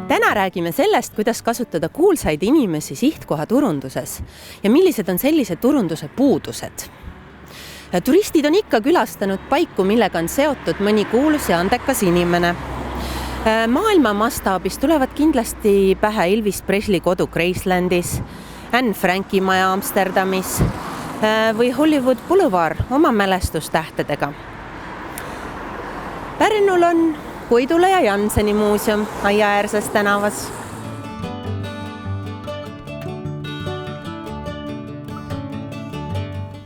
Täna räägime sellest, kuidas kasutada kuulsaid inimesi sihtkoha turunduses ja millised on sellise turunduse puudused. Turistid on ikka külastanud paiku, millega on seotud mõni kuulus ja andekas inimene. Maailma mastaabis tulevad kindlasti pähe Elvis Presley kodu Gracelandis, Anne Franki maja Amsterdamis või Hollywood Boulevard oma mälestustähtedega. Pärnul on Koidula ja Janseni muuseum aiaäärses tänavas.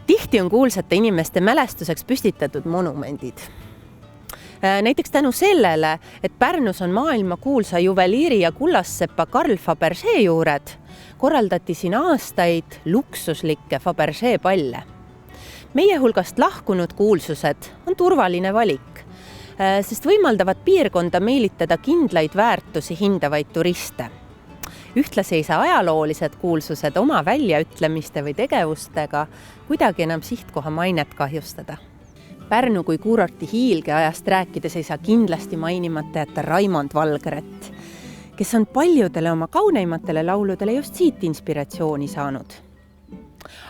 Tihti on kuulsate inimeste mälestuseks püstitatud monumendid. Näiteks tänu sellele, et Pärnus on maailma kuulsa juveliiri ja kullassepa Carl Fabergé juured, korraldati siin aastaid luksuslikke Fabergé palle. Meie hulgast lahkunud kuulsused on turvaline valik, sest võimaldavad piirkonda meelitada kindlaid väärtusi hindavaid turiste. Ühtlasi ei saa ajaloolised kuulsused oma väljaütlemiste või tegevustega kuidagi enam sihtkoha mainet kahjustada. Pärnu kui kuurorti hiilgeajast rääkides ei saa kindlasti mainimata jätta Raimond Valgret, kes on paljudele oma kauneimatele lauludele just siit inspiratsiooni saanud.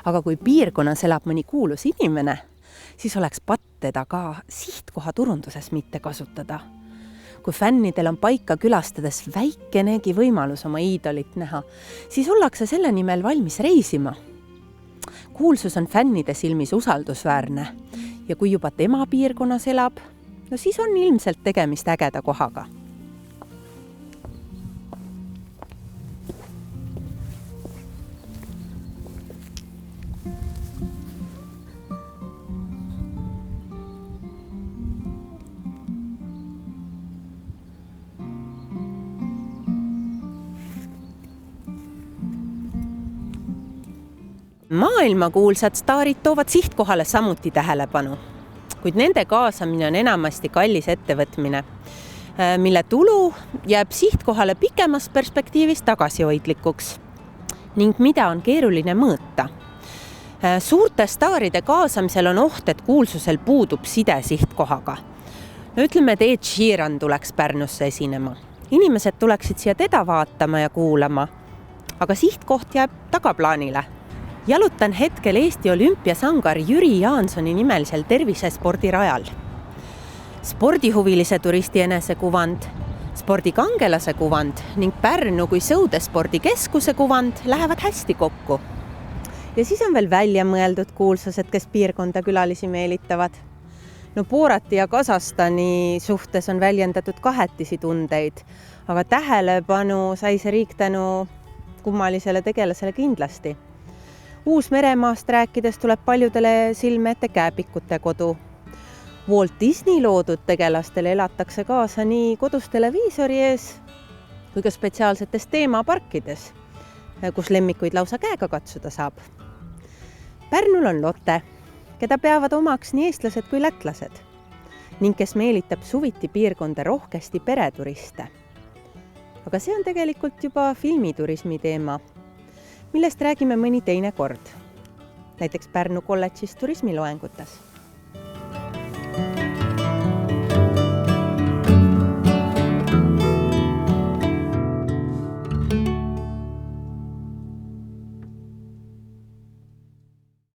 Aga kui piirkonnas elab mõni kuulus inimene, siis oleks patt teda ka sihtkoha turunduses mitte kasutada. Kui fännidel on paika külastades väikenegi võimalus oma iidolit näha, siis ollakse selle nimel valmis reisima. Kuulsus on fännide silmis usaldusväärne ja kui juba tema piirkonnas elab, no siis on ilmselt tegemist ägeda kohaga. Maailmakuulsad staarid toovad sihtkohale samuti tähelepanu, kuid nende kaasamine on enamasti kallis ettevõtmine, mille tulu jääb sihtkohale pikemas perspektiivis tagasihoidlikuks ning mida on keeruline mõõta. Suurte staaride kaasamisel on oht, et kuulsusel puudub side sihtkohaga. No ütleme, et Ed Sheeran tuleks Pärnusse esinema. Inimesed tuleksid siia teda vaatama ja kuulama, aga sihtkoht jääb tagaplaanile. Jalutan hetkel Eesti olümpiasangar Jüri Jaansoni nimelisel tervisespordirajal. Spordihuvilise turisti enesekuvand, spordikangelase kuvand ning Pärnu kui sõudespordikeskuse kuvand lähevad hästi kokku. Ja siis on veel välja mõeldud kuulsused, kes piirkonda külalisi meelitavad. No Boorati ja Kasahstani suhtes on väljendatud kahetisi tundeid, aga tähelepanu sai see riik tänu kummalisele tegelasele kindlasti. Uus-Meremaast rääkides tuleb paljudele silme ette Kääpikute kodu. Walt Disney loodud tegelastele elatakse kaasa nii kodus televiisori ees kui ka spetsiaalsetes teemaparkides, kus lemmikuid lausa käega katsuda saab. Pärnul on Lotte, keda peavad omaks nii eestlased kui lätlased ning kes meelitab suviti piirkonda rohkesti pereturiste. Aga see on tegelikult juba filmiturismi teema, millest räägime mõni teine kord, näiteks Pärnu kolledžis turismiloengutes.